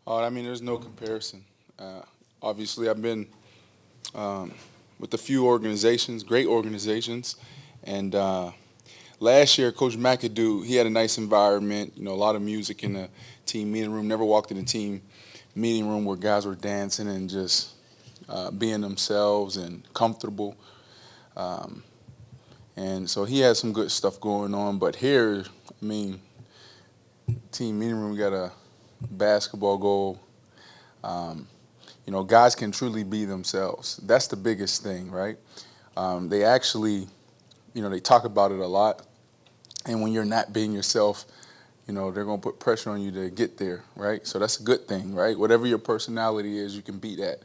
Oh, I mean, there's no comparison. Obviously, I've been with a few organizations, great organizations, and last year, Coach McAdoo, he had a nice environment. A lot of music in the team meeting room. Never walked in the team meeting room where guys were dancing and just being themselves and comfortable. Um, and so he had some good stuff going on. But here, I mean, team meeting room, we got a basketball goal. Um, guys can truly be themselves. That's the biggest thing, right? They actually, they talk about it a lot. And when you're not being yourself, they're going to put pressure on you to get there, right? So that's a good thing, right? Whatever your personality is, you can beat that.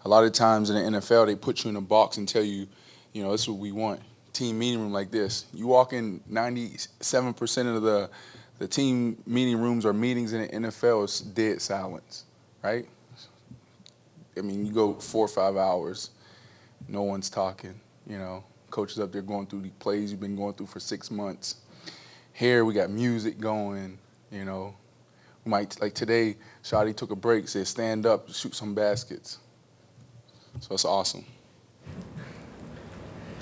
A lot of times in the NFL, they put you in a box and tell you, this is what we want. Team meeting room like this. You walk in 97% of the team meeting rooms or meetings in the NFL is dead silence, right? I mean, you go 4 or 5 hours, no one's talking, Coaches up there going through the plays you've been going through for 6 months. Here we got music going, We might, like today, Shadi took a break, said stand up, shoot some baskets. So it's awesome.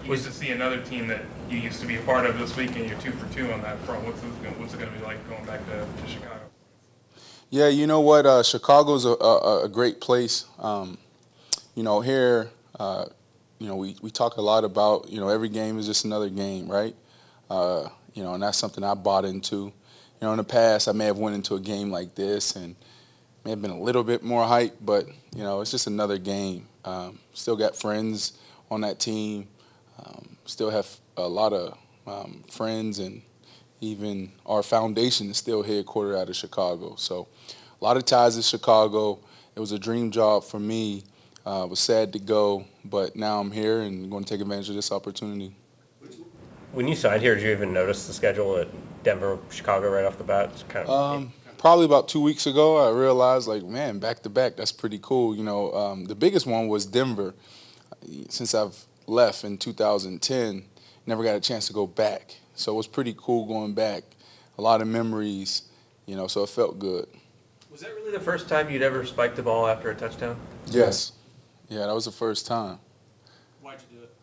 You used to see another team that you used to be a part of this week, and you're 2 for 2 on that front. What's it going to be like going back to Chicago? Yeah, you know what? Chicago's a great place. Here, we talk a lot about, every game is just another game, right? And that's something I bought into. In the past, I may have went into a game like this and may have been a little bit more hype, but, it's just another game. Still got friends on that team. Still have a lot of friends, and even our foundation is still headquartered out of Chicago. So a lot of ties to Chicago. It was a dream job for me. Was sad to go, but now I'm here and going to take advantage of this opportunity. When you signed here, did you even notice the schedule at Denver, Chicago right off the bat? It's kind of Probably about 2 weeks ago, I realized, like, man, back to back, that's pretty cool. The biggest one was Denver. Since I've left in 2010, never got a chance to go back. So it was pretty cool going back. A lot of memories, so it felt good. Was that really the first time you'd ever spiked the ball after a touchdown? Yes. Yeah, that was the first time. Why'd you do it?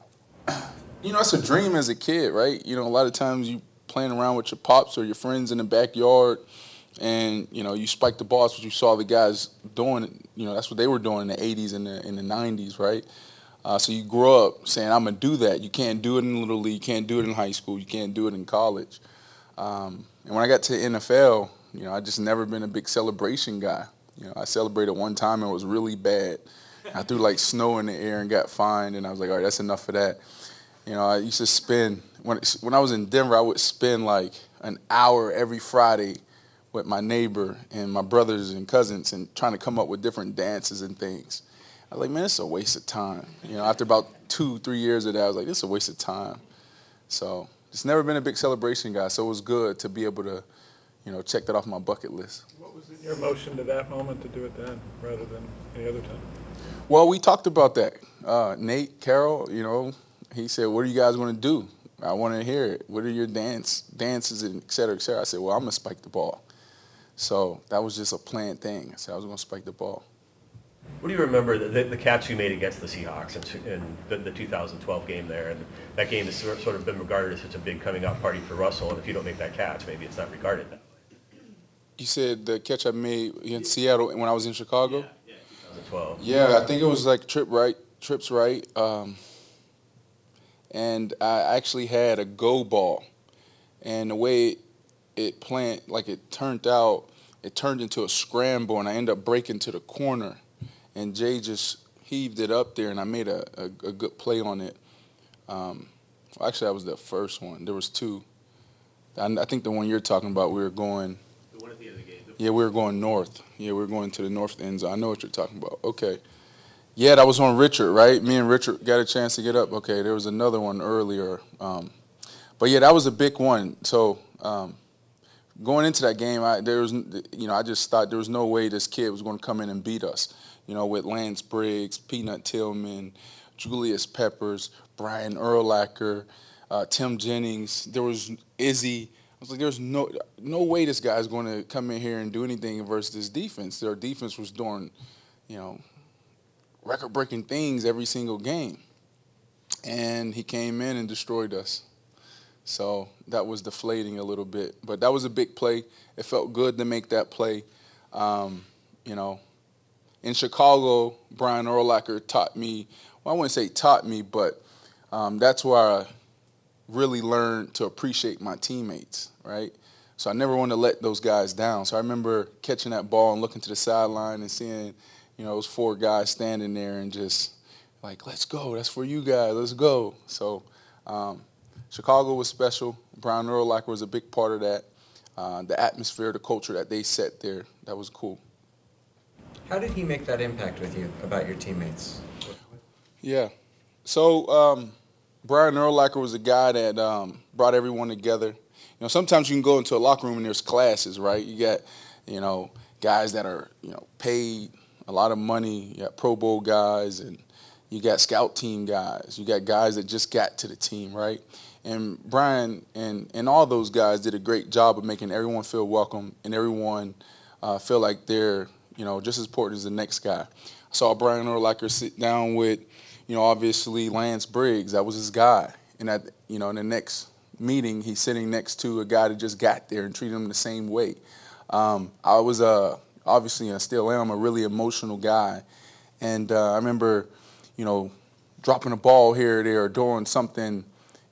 It's a dream as a kid, right? A lot of times you playing around with your pops or your friends in the backyard, and, you spike the ball. That's what you saw the guys doing. That's what they were doing in the 80s and in the 90s, right? So you grow up saying, I'm going to do that. You can't do it in Little League. You can't do it in high school. You can't do it in college. And when I got to the NFL, I just never been a big celebration guy. I celebrated one time and it was really bad. I threw like snow in the air and got fined, and I was like, all right, that's enough of that. I used to spend, when I was in Denver, I would spend like an hour every Friday with my neighbor and my brothers and cousins and trying to come up with different dances and things. I was like, man, this is a waste of time. After about 2-3 years of that, I was like, this is a waste of time. So just never been a big celebration guy, so it was good to be able to, check that off my bucket list. What was in your motion to that moment to do it then rather than any other time? Well, we talked about that. Nate Carroll, he said, what are you guys going to do? I want to hear it. What are your dances, and et cetera, et cetera? I said, well, I'm going to spike the ball. So that was just a planned thing. I said I was going to spike the ball. What do you remember the catch you made against the Seahawks in the 2012 game there? And that game has sort of been regarded as such a big coming out party for Russell, and if you don't make that catch, maybe it's not regarded that way. You said the catch I made in Seattle when I was in Chicago? Yeah, 2012. Yeah, I think it was like trips right. And I actually had a go ball. And the way it planned, like it turned out, it turned into a scramble, and I ended up breaking to the corner. And Jay just heaved it up there, and I made a good play on it. Actually, that was the first one. There was two. I think the one you're talking about, we were going. The one at the end of the game. Yeah, we were going north. Yeah, we were going to the north end zone. I know what you're talking about. Okay. Yeah, that was on Richard, right? Me and Richard got a chance to get up. Okay, there was another one earlier. But yeah, that was a big one. So going into that game, I just thought there was no way this kid was going to come in and beat us. With Lance Briggs, Peanut Tillman, Julius Peppers, Brian Urlacher, Tim Jennings. There was Izzy. was like, there's no way this guy's going to come in here and do anything versus this defense. Their defense was doing, you know, record-breaking things every single game. And he came in and destroyed us. So that was deflating a little bit. But that was a big play. It felt good to make that play. You know, in Chicago, Brian Urlacher taught me, well, I wouldn't say taught me, but that's where I really learned to appreciate my teammates, right? So I never want to let those guys down. So I remember catching that ball and looking to the sideline and seeing, you know, those 4 guys standing there and just like, let's go. That's for you guys. Let's go. So Chicago was special. Brian Urlacher was a big part of that. The atmosphere, the culture that they set there, that was cool. How did he make that impact with you about your teammates? Yeah. So Brian Urlacher was a guy that brought everyone together. You know, sometimes you can go into a locker room and there's classes, right? You got, you know, guys that are, you know, paid a lot of money. You got Pro Bowl guys, and you got scout team guys. You got guys that just got to the team, right? And Brian and all those guys did a great job of making everyone feel welcome and everyone feel like they're, you know, just as important as the next guy. I saw Brian Urlacher sit down with, you know, obviously Lance Briggs. That was his guy. And at, you know, in the next meeting, he's sitting next to a guy that just got there and treated him the same way. I was obviously, and I still am, a really emotional guy. And I remember, you know, dropping a ball here or there or doing something,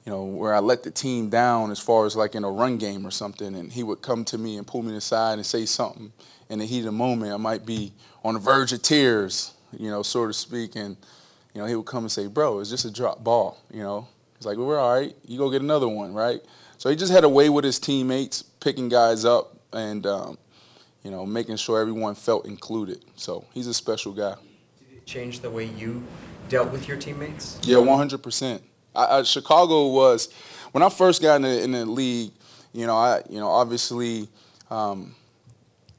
you know, where I let the team down as far as like in a run game or something, and he would come to me and pull me aside and say something. In the heat of the moment, I might be on the verge of tears, you know, so to speak, and, you know, he would come and say, bro, it's just a drop ball, you know. He's like, well, we're all right. You go get another one, right? So he just had a way with his teammates, picking guys up and, you know, making sure everyone felt included. So he's a special guy. Did it change the way you dealt with your teammates? Yeah, 100%. Chicago was, when I first got in the league, you know, obviously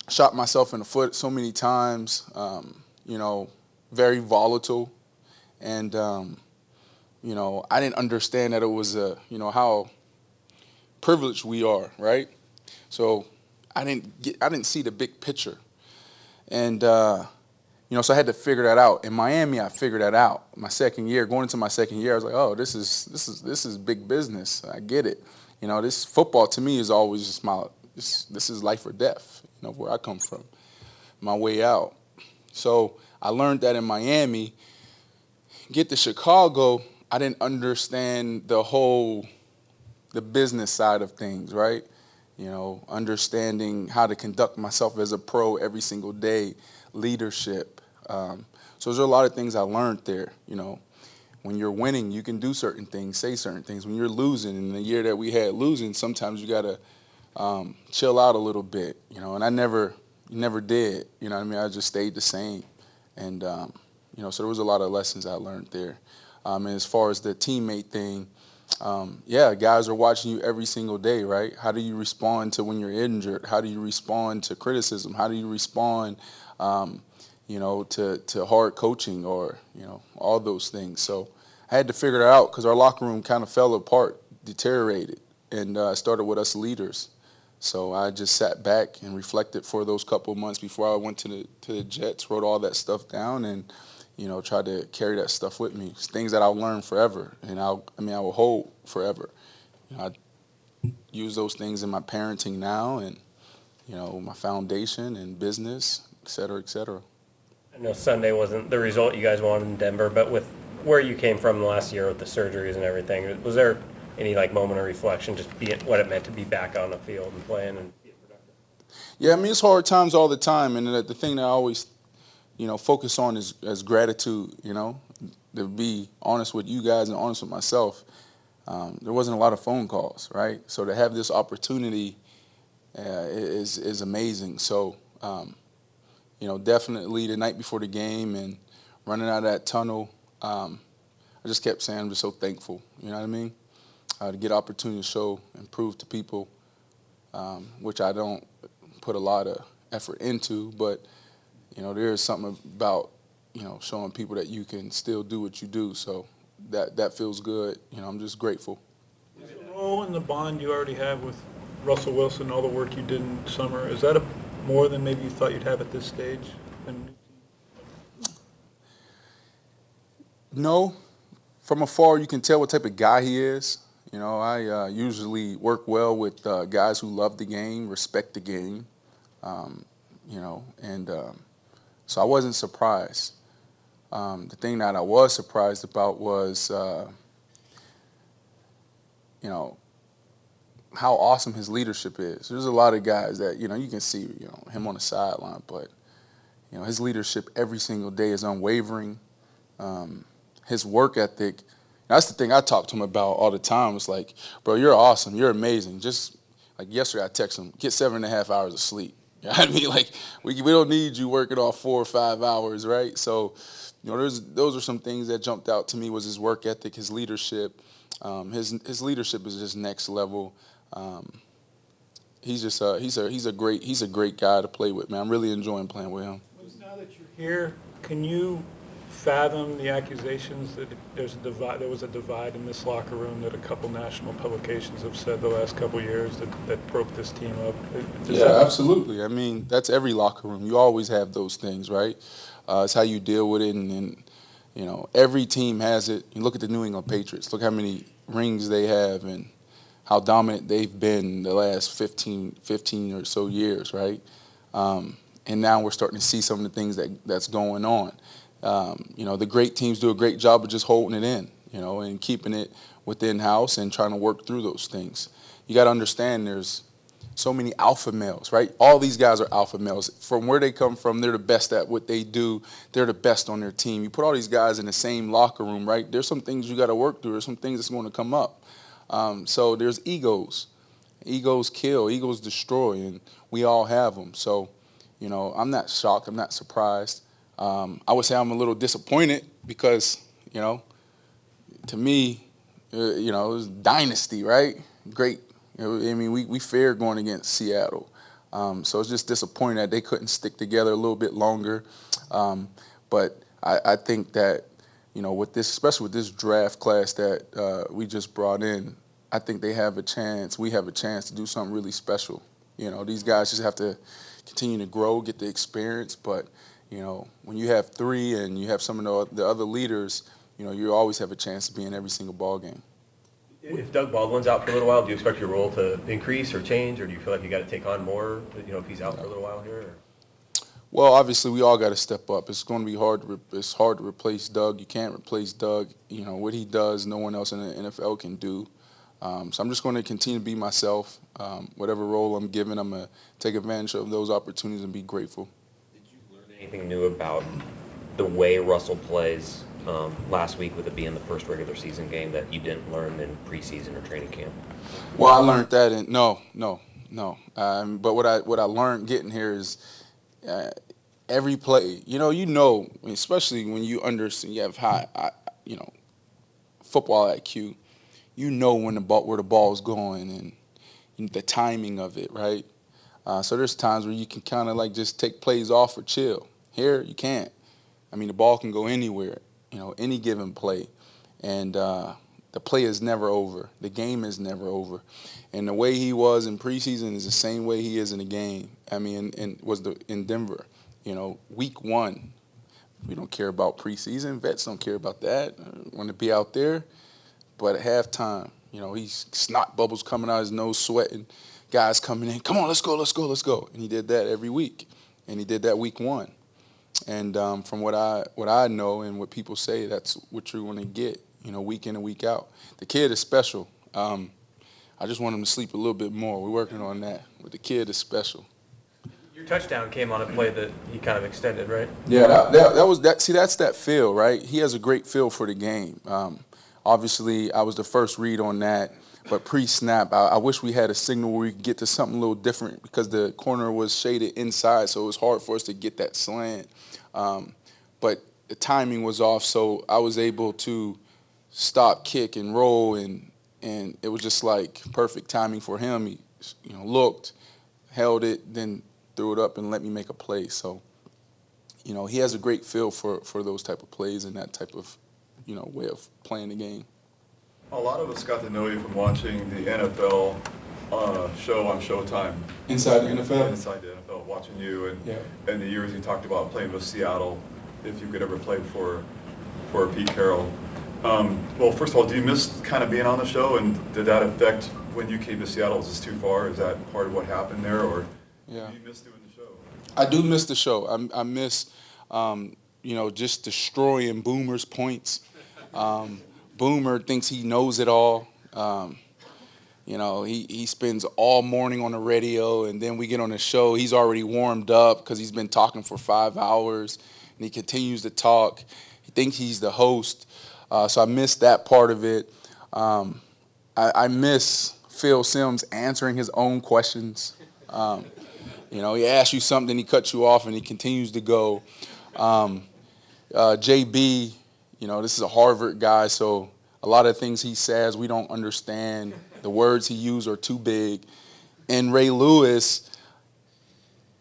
shot myself in the foot so many times, you know, very volatile. And, you know, I didn't understand that it was, you know, how privileged we are, right? So I didn't see the big picture. And, you know, so I had to figure that out. In Miami, I figured that out. My second year, going into my second year, I was like, oh, this is big business. I get it. You know, this football to me is always just this is life or death, you know, where I come from, my way out. So I learned that in Miami. Get to Chicago, I didn't understand the business side of things, right? You know, understanding how to conduct myself as a pro every single day, leadership. So there's a lot of things I learned there. You know, when you're winning, you can do certain things, say certain things. When you're losing, in the year that we had losing, sometimes you got to chill out a little bit, you know, and I never did. You know what I mean? I just stayed the same. And, you know, so there was a lot of lessons I learned there. And as far as the teammate thing, yeah, guys are watching you every single day, right? How do you respond to when you're injured? How do you respond to criticism? How do you respond, you know, to hard coaching or, you know, all those things? So I had to figure that out because our locker room kind of fell apart, deteriorated, and started with us leaders. So I just sat back and reflected for those couple of months before I went to the Jets, wrote all that stuff down, and, you know, tried to carry that stuff with me. It's things that I'll learn forever, and I will hold forever. You know, I use those things in my parenting now, and, you know, my foundation and business, et cetera, et cetera. I know Sunday wasn't the result you guys wanted in Denver, but with where you came from the last year with the surgeries and everything, was there any like moment of reflection, just being what it meant to be back on the field and playing and being productive? Yeah, I mean, it's hard times all the time, and the thing that I always, you know, focus on is gratitude, you know, to be honest with you guys and honest with myself. There wasn't a lot of phone calls, right? So to have this opportunity is amazing. So, you know, definitely the night before the game and running out of that tunnel, I just kept saying I'm just so thankful, you know what I mean? To get opportunity to show and prove to people, which I don't put a lot of effort into, but, you know, there is something about, you know, showing people that you can still do what you do. So that feels good. You know, I'm just grateful. Is the role and the bond you already have with Russell Wilson, all the work you did in summer, is that more than maybe you thought you'd have at this stage? No, from afar you can tell what type of guy he is. You know, I usually work well with guys who love the game, respect the game, you know, and so I wasn't surprised. The thing that I was surprised about was, you know, how awesome his leadership is. There's a lot of guys that, you know, you can see, you know, him on the sideline, but, you know, his leadership every single day is unwavering. His work ethic, that's the thing I talk to him about all the time. It's like, bro, you're awesome. You're amazing. Just like yesterday, I text him, get 7.5 hours of sleep. You know what I mean? Like, we don't need you working off 4 or 5 hours, right? So, you know, those are some things that jumped out to me was his work ethic, his leadership. His leadership is just next level. He's just he's a great guy to play with, man. I'm really enjoying playing with him. Now that you're here, can you fathom the accusations that there was a divide in this locker room that a couple national publications have said the last couple years that broke this team up? Absolutely. I mean, that's every locker room. You always have those things, right? It's how you deal with it, and you know, every team has it. You look at the New England Patriots. Look how many rings they have and how dominant they've been the last 15 or so years, right? And now we're starting to see some of the things that's going on. You know, the great teams do a great job of just holding it in, you know, and keeping it within house and trying to work through those things. You got to understand there's so many alpha males, right? All these guys are alpha males. From where they come from, they're the best at what they do. They're the best on their team. You put all these guys in the same locker room, right? There's some things you got to work through. There's some things that's going to come up. So there's egos. Egos kill. Egos destroy, and we all have them. So, you know, I'm not shocked. I'm not surprised. I would say I'm a little disappointed because, you know, to me, you know, it was dynasty, right? Great. You know, I mean, we fared going against Seattle. So it's just disappointing that they couldn't stick together a little bit longer. But I think that, you know, with this, especially with this draft class that we just brought in, I think they have a chance. We have a chance to do something really special. You know, these guys just have to continue to grow, get the experience, but you know, when you have three and you have some of the other leaders, you know, you always have a chance to be in every single ball game. If Doug Baldwin's out for a little while, do you expect your role to increase or change, or do you feel like you got to take on more, you know, if he's out for a little while here? Or? Well, obviously, we all got to step up. It's going to be hard. It's hard to replace Doug. You can't replace Doug. You know, what he does, no one else in the NFL can do. So I'm just going to continue to be myself. Whatever role I'm given, I'm going to take advantage of those opportunities and be grateful. Anything new about the way Russell plays last week with it being the first regular season game that you didn't learn in preseason or training camp? Well, I learned that in no. But what I learned getting here is every play. You know, especially when you understand, you have high, football IQ. You know where the ball's going and the timing of it, right? So there's times where you can kind of like just take plays off or chill. Here, you can't. I mean, the ball can go anywhere, you know, any given play. And the play is never over. The game is never over. And the way he was in preseason is the same way he is in the game. I mean, in Denver, you know, week 1, we don't care about preseason. Vets don't care about that. Want to be out there. But at halftime, you know, he's snot bubbles coming out his nose, sweating. Guys coming in, come on, let's go. And he did that every week. And he did that week 1. And from what I know and what people say, that's what you're going to get, you know, week in and week out. The kid is special. I just want him to sleep a little bit more. We're working on that. But the kid is special. Your touchdown came on a play that he kind of extended, right? Yeah, that was that. See, that's that feel, right? He has a great feel for the game. Obviously, I was the first read on that. But pre-snap, I wish we had a signal where we could get to something a little different because the corner was shaded inside, so it was hard for us to get that slant. But the timing was off, so I was able to stop, kick, and roll, and it was just like perfect timing for him. He, you know, looked, held it, then threw it up and let me make a play. So, you know, he has a great feel for those type of plays and that type of, you know, way of playing the game. A lot of us got to know you from watching the NFL show on Showtime. Inside the NFL? Inside the NFL, watching you Yeah. and the years you talked about playing with Seattle, if you could ever play for Pete Carroll. Well, first of all, do you miss kind of being on the show, and did that affect when you came to Seattle? Was this too far? Is that part of what happened there, or Yeah. do you miss doing the show? I do miss the show. I miss, just destroying Boomer's points. Boomer thinks he knows it all. He spends all morning on the radio, and then we get on the show. He's already warmed up because he's been talking for 5 hours, and he continues to talk. He thinks he's the host. So I miss that part of it. I miss Phil Simms answering his own questions. He asks you something, he cuts you off, and he continues to go. JB, this is a Harvard guy, so a lot of things he says we don't understand. The words he uses are too big. And Ray Lewis,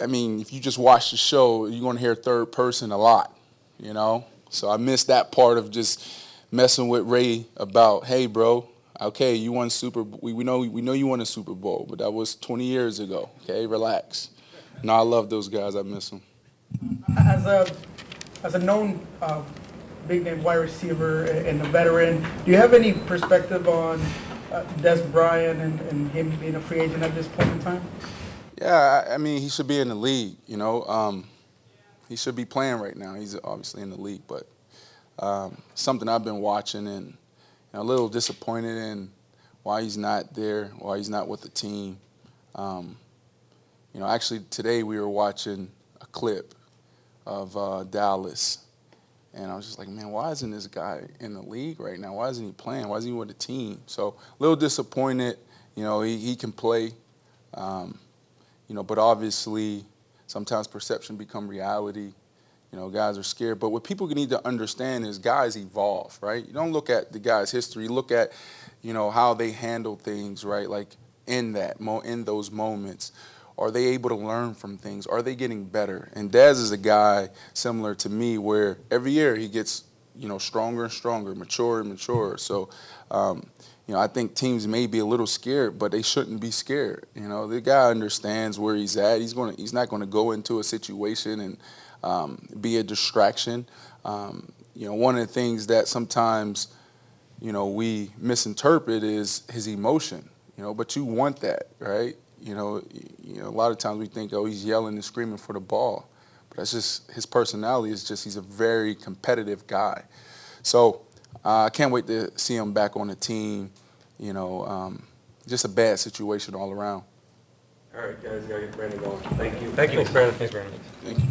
if you just watch the show, you're going to hear third person a lot, So I miss that part of just messing with Ray about, hey, bro, okay, you won we know you won a Super Bowl, but that was 20 years ago. Okay, relax. No, I love those guys. I miss them. As a known big name wide receiver and a veteran, do you have any perspective on Des Bryant and him being a free agent at this point in time? Yeah, he should be in the league. He should be playing right now. He's obviously in the league, but something I've been watching and a little disappointed in why he's not there, why he's not with the team. Actually today we were watching a clip of Dallas, and I was just like, man, why isn't this guy in the league right now? Why isn't he playing? Why isn't he with the team? So a little disappointed. He can play, but obviously sometimes perception become reality. Guys are scared. But what people need to understand is guys evolve, right? You don't look at the guy's history. You look at, how they handle things, right? Like in those moments. Are they able to learn from things? Are they getting better? And Dez is a guy similar to me where every year he gets, stronger and stronger, mature and mature. So, I think teams may be a little scared, but they shouldn't be scared. The guy understands where he's at. He's not going to go into a situation and be a distraction. One of the things that sometimes, we misinterpret is his emotion. But you want that, right? A lot of times we think, oh, he's yelling and screaming for the ball. But that's just his personality he's a very competitive guy. So I can't wait to see him back on the team. Just a bad situation all around. All right, guys, got to get Brandon going. Thank you. Thank you. Thanks, Brandon. Thanks, Brandon. Thank you.